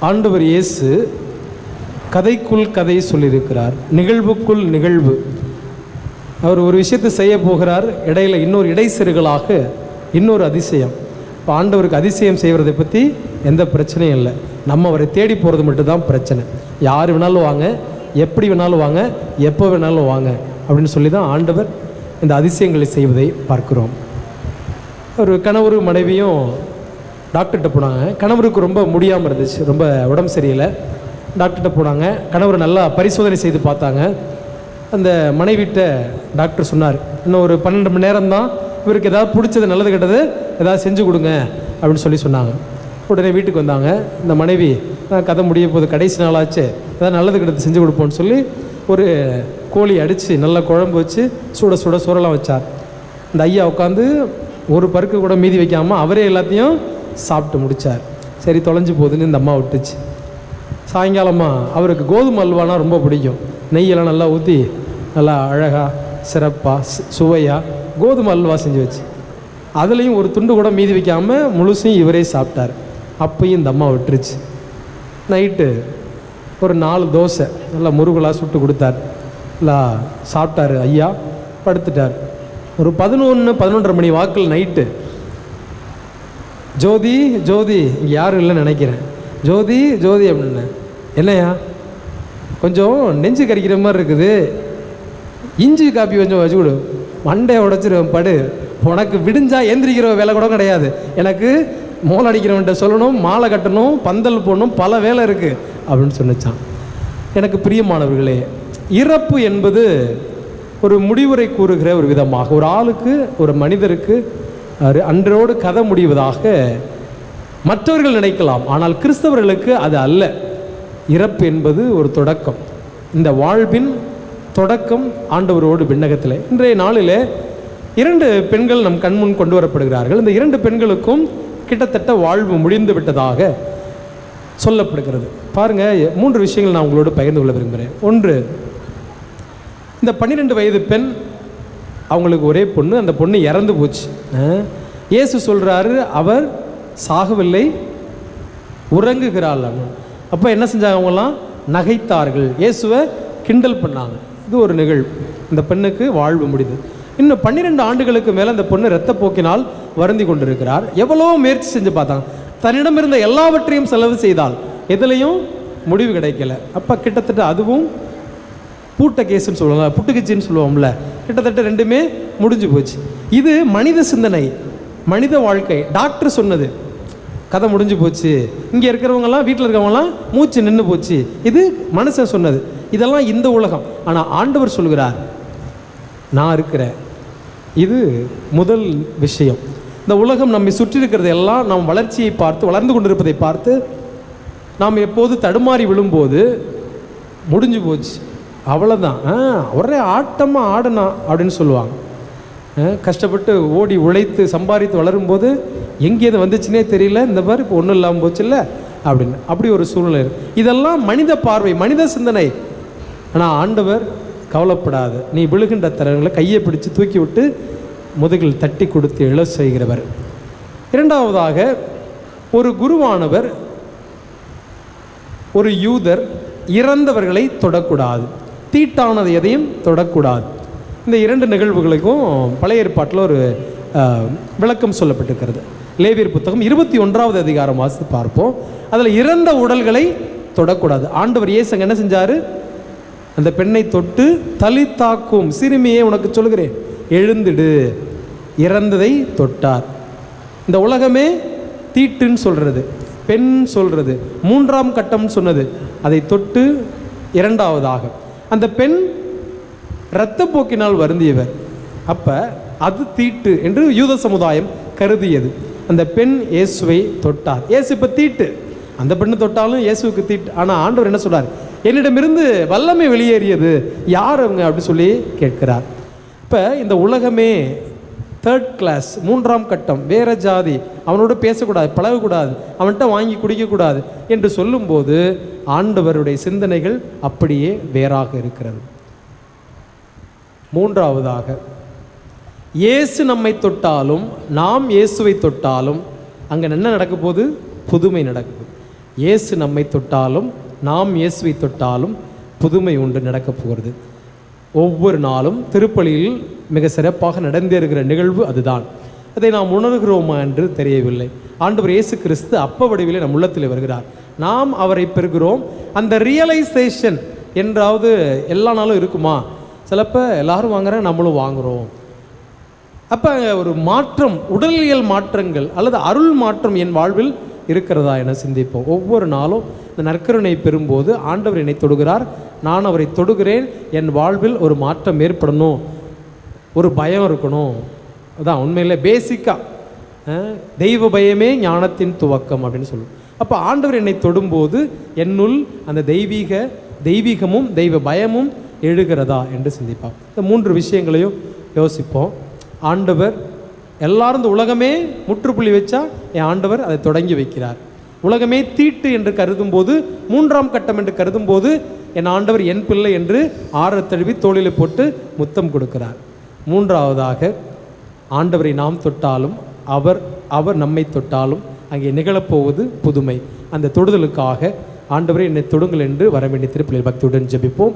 ஆண்டவர் இயேசு கதைக்குள் கதை சொல்லியிருக்கிறார், நிகழ்வுக்குள் நிகழ்வு. அவர் ஒரு விஷயத்தை செய்ய போகிறார், இடையில இன்னொரு இடைச்செருகலாக இன்னொரு அதிசயம். இப்போ ஆண்டவருக்கு அதிசயம் செய்வதை பற்றி எந்த பிரச்சனையும் இல்லை. நம்ம அவரை தேடி போகிறது மட்டும்தான் பிரச்சனை. யார் வேணாலும் வாங்க, எப்படி வேணாலும் வாங்க, எப்போ வேணாலும் வாங்க அப்படின்னு சொல்லி தான் ஆண்டவர் இந்த அதிசயங்களை செய்வதை பார்க்குறோம். ஒரு கணவர் மனைவியும் டாக்டர்கிட்ட போனாங்க. கணவருக்கு ரொம்ப முடியாமல் இருந்துச்சு, ரொம்ப உடம்பு சரியில்லை. டாக்டர்கிட்ட போனாங்க. கணவர் நல்லா பரிசோதனை செய்து பார்த்தாங்க. அந்த மனைவிட்ட டாக்டர் சொன்னார், இன்னும் ஒரு 12 மணி நேரம் தான், இவருக்கு ஏதாவது பிடிச்சது நல்லது கெட்டது ஏதாவது செஞ்சு கொடுங்க அப்படின்னு சொல்லி சொன்னாங்க. உடனே வீட்டுக்கு வந்தாங்க. இந்த மனைவி, கதை முடிய போது, கடைசி நாளாச்சு, ஏதாவது நல்லது கெட்டது செஞ்சு கொடுப்போம்னு சொல்லி ஒரு கோழி அடித்து நல்லா குழம்பு வச்சு சுட சுட சூறலாம் வச்சார். இந்த ஐயா உட்காந்து ஒரு பருக்கு கூட மீதி வைக்காமல் அவரே எல்லாத்தையும் சாப்பிட்டு முடித்தார். சரி, தொலைஞ்சு போகுதுன்னு இந்த அம்மா விட்டுச்சு. சாயங்காலமாக அவருக்கு கோதுமை அல்வானா ரொம்ப பிடிக்கும். நெய்யெல்லாம் நல்லா ஊற்றி நல்லா அழகாக சிறப்பாக சுவையாக கோதுமை அல்வா செஞ்சு வச்சு அதுலேயும் ஒரு துண்டு கூட மீதி வைக்காமல் முழுசையும் இவரே சாப்பிட்டார். அப்பையும் இந்த அம்மா விட்டுருச்சு. நைட்டு ஒரு 4 தோசை நல்லா முருகலாக சுட்டு கொடுத்தார். நல்லா சாப்பிட்டார் ஐயா, படுத்துட்டார். ஒரு 11-11:30 மணி வாக்கில் நைட்டு ஜோதி ஜோதி, இங்கே யாரும் இல்லைன்னு நினைக்கிறேன், ஜோதி ஜோதி அப்படின்னு, என்னையா கொஞ்சம் நெஞ்சு கறிக்கிற மாதிரி இருக்குது, இஞ்சி காப்பி கொஞ்சம் வச்சு கொடு, மண்டையை உடைச்சிருவேன், படு, உனக்கு விடிஞ்சா எந்திரிக்கிற வேலை கூட கிடையாது, எனக்கு மோளை அடிக்கிறவன்ட்ட சொல்லணும், மாலை கட்டணும், பந்தல் போடணும், பல வேலை இருக்குது அப்படின்னு சொன்னிச்சான். எனக்கு பிரியமானவர்களே, இறப்பு என்பது ஒரு முடிவுரை கூறுகிற ஒரு விதமாக, ஒரு ஆளுக்கு, ஒரு மனிதருக்கு அன்றோடு கதை முடிவதாக மற்றவர்கள் நினைக்கலாம். ஆனால் கிறிஸ்தவர்களுக்கு அது அல்ல. இறப்பு என்பது ஒரு தொடக்கம். இந்த வாழ்வின் தொடக்கம் ஆண்டவரோடு விண்ணகத்தில். இன்றைய நாளில் 2 பெண்கள் நம் கண்முன் கொண்டு வரப்படுகிறார்கள். இந்த 2 பெண்களுக்கும் கிட்டத்தட்ட வாழ்வு முடிந்து விட்டதாக சொல்லப்படுகிறது. பாருங்கள், 3 விஷயங்கள் நான் உங்களோடு பகிர்ந்து கொள்ள விரும்புகிறேன். ஒன்று, இந்த 12 வயது பெண், அவங்களுக்கு ஒரே பொண்ணு, அந்த பொண்ணு இறந்து போச்சு. இயேசு சொல்கிறாரு, அவர் சாகவில்லை, உறங்குகிறாள். அப்போ என்ன செஞ்சாங்க? அவங்களாம் நகைத்தார்கள், இயேசுவை கிண்டல் பண்ணாங்க. இது ஒரு நிகழ்வு. இந்த பெண்ணுக்கு வாழ்வு முடிது. இன்னும் 12 ஆண்டுகளுக்கு மேலே அந்த பொண்ணு இரத்தப்போக்கினால் வருந்தி கொண்டிருக்கிறார். எவ்வளோ முயற்சி செஞ்சு பார்த்தாங்க, தன்னிடம் இருந்த எல்லாவற்றையும் செலவு செய்தால் எதுலையும் முடிவு கிடைக்கல. அப்போ கிட்டத்தட்ட அதுவும் பூட்ட கேஸுன்னு சொல்லுவாங்க, புட்டுக்குச்சின்னு சொல்லுவோம்ல, கிட்டத்தட்ட 2மே முடிஞ்சு போச்சு. இது மனித சிந்தனை, மனித வாழ்க்கை. டாக்டர் சொன்னது கதை முடிஞ்சு போச்சு, இங்கே இருக்கிறவங்கலாம், வீட்டில் இருக்கிறவங்களாம் மூச்சு நின்று போச்சு, இது மனுஷன் சொன்னது. இதெல்லாம் இந்த உலகம். ஆனால் ஆண்டவர் சொல்கிறார், நான் இருக்கிறேன். இது முதல் விஷயம். இந்த உலகம் நம்மை சுற்றி இருக்கிறது எல்லாம் நாம் வளர்ச்சியை பார்த்து, வளர்ந்து கொண்டிருப்பதை பார்த்து நாம் எப்போது தடுமாறி விழும்போது முடிஞ்சு போச்சு, அவ்வளோதான், ஒரே ஆட்டமாக ஆடனா அப்படின்னு சொல்லுவாங்க. கஷ்டப்பட்டு ஓடி உழைத்து சம்பாதித்து வளரும்போது எங்கேது வந்துச்சுன்னே தெரியல, இந்த மாதிரி இப்போ ஒன்றும் இல்லாமல் போச்சுல்ல அப்படின்னு, அப்படி ஒரு சூழ்நிலை. இதெல்லாம் மனித பார்வை, மனித சிந்தனை. ஆனால் ஆண்டவர் கவலைப்படாது, நீ விழுகின்ற தரங்களை கையை பிடிச்சு தூக்கி விட்டு முதுகில் தட்டி கொடுத்து எழ செய்கிறவர். இரண்டாவதாக, ஒரு குருவானவர், ஒரு யூதர் இறந்தவர்களை தொடக்கூடாது, தீட்டானது எதையும் தொடக்கூடாது. இந்த 2 நிகழ்வுகளுக்கும் பழைய ஏற்பாட்டில் ஒரு விளக்கம் சொல்லப்பட்டிருக்கிறது. லேவியர் புத்தகம் 21வது அதிகாரம் வாசித்து பார்ப்போம். அதில் இறந்த உடல்களை தொடக்கூடாது. ஆண்டவர் இயேசு என்ன செஞ்சார்? அந்த பெண்ணை தொட்டு, தலித்தாக்கும் சிறுமியே உனக்கு சொல்கிறேன், எழுந்திடு, இறந்ததை தொட்டார். இந்த உலகமே தீட்டுன்னு சொல்கிறது, பெண் சொல்கிறது, 3ஆம் கட்டம் சொன்னது, அதை தொட்டு. இரண்டாவதாக, அந்த பெண் இரத்தப்போக்கினால் வருந்தியவர். அப்போ அது தீட்டு என்று யூத சமுதாயம் கருதியது. அந்த பெண் இயேசுவை தொட்டார். இயேசு இப்போ தீட்டு, அந்த பெண்ணு தொட்டாலும் இயேசுவுக்கு தீட்டு. ஆனால் ஆண்டவர் என்ன சொல்றார்? என்னிடமிருந்து வல்லமை வெளியேறியது, யார் அவங்க அப்படி சொல்லி கேட்கிறார். இப்போ இந்த உலகமே 3rd கிளாஸ், 3ஆம் கட்டம், வேற ஜாதி, அவனோடு பேசக்கூடாது, பழகக்கூடாது, அவன்கிட்ட வாங்கி குடிக்கக்கூடாது என்று சொல்லும்போது ஆண்டவருடைய சிந்தனைகள் அப்படியே வேறாக இருக்கிறது. மூன்றாவதாக, இயேசு நம்மை தொட்டாலும் நாம் இயேசுவை தொட்டாலும் அங்கே என்ன நடக்க போகுது? புதுமை நடக்குது. இயேசு நம்மை தொட்டாலும் நாம் இயேசுவை தொட்டாலும் புதுமை உண்டு நடக்கப் போகிறது. ஒவ்வொரு நாளும் திருப்பலியில் மிக சிறப்பாக நடந்தேறுகிற நிகழ்வு அதுதான். அதை நாம் உணர்கிறோமா என்று தெரியவில்லை. ஆண்டவர் இயேசு கிறிஸ்து அப்ப வடிவிலே நம் உள்ளத்தில் வருகிறார். நாம் அவரை பெறுகிறோம். அந்த ரியலைசேஷன் என்றாவது எல்லா நாளும் இருக்குமா? சிலப்போ எல்லாரும் வாங்குறாங்க, நம்மளும் வாங்குகிறோம். அப்போ ஒரு மாற்றம், உடலியல் மாற்றங்கள் அல்லது அருள் மாற்றம் என் வாழ்வில் இருக்கிறதா என சிந்திப்போம். ஒவ்வொரு நாளும் இந்த நற்கருணை பெறும்போது ஆண்டவர் என்னை தொடுகிறார், நான் அவரை தொடுகிறேன், என் வாழ்வில் ஒரு மாற்றம் ஏற்படணும், ஒரு பயம் இருக்கணும். அதான் உண்மையில் பேசிக்காக தெய்வ பயமே ஞானத்தின் துவக்கம் அப்படின்னு சொல்லுவோம். அப்போ ஆண்டவர் என்னை தொடும்போது என்னுள் அந்த தெய்வீகமும் தெய்வ பயமும் எழுகிறதா என்று சிந்திப்போம். இந்த 3 விஷயங்களையும் யோசிப்போம். ஆண்டவர் எல்லாரும் இந்த உலகமே முற்றுப்புள்ளி வச்சா என் ஆண்டவர் அதை தொடங்கி வைக்கிறார். உலகமே தீட்டு என்று கருதும் போது, 3ஆம் கட்டம் என்று கருதும் போது என் ஆண்டவர் என் பிள்ளை என்று தழுவி தோளில் போட்டு முத்தம் கொடுக்கிறார். 3ஆவதாக ஆண்டவரை நாம் தொட்டாலும் அவர் நம்மை தொட்டாலும் அங்கே நிகழப்போவது புதுமை. அந்த தொடுதலுக்காக ஆண்டவரை என்னை தொடுங்கள் என்று வர வேண்டிய திருப்பலியில் பக்தியுடன் ஜெபிப்போம்.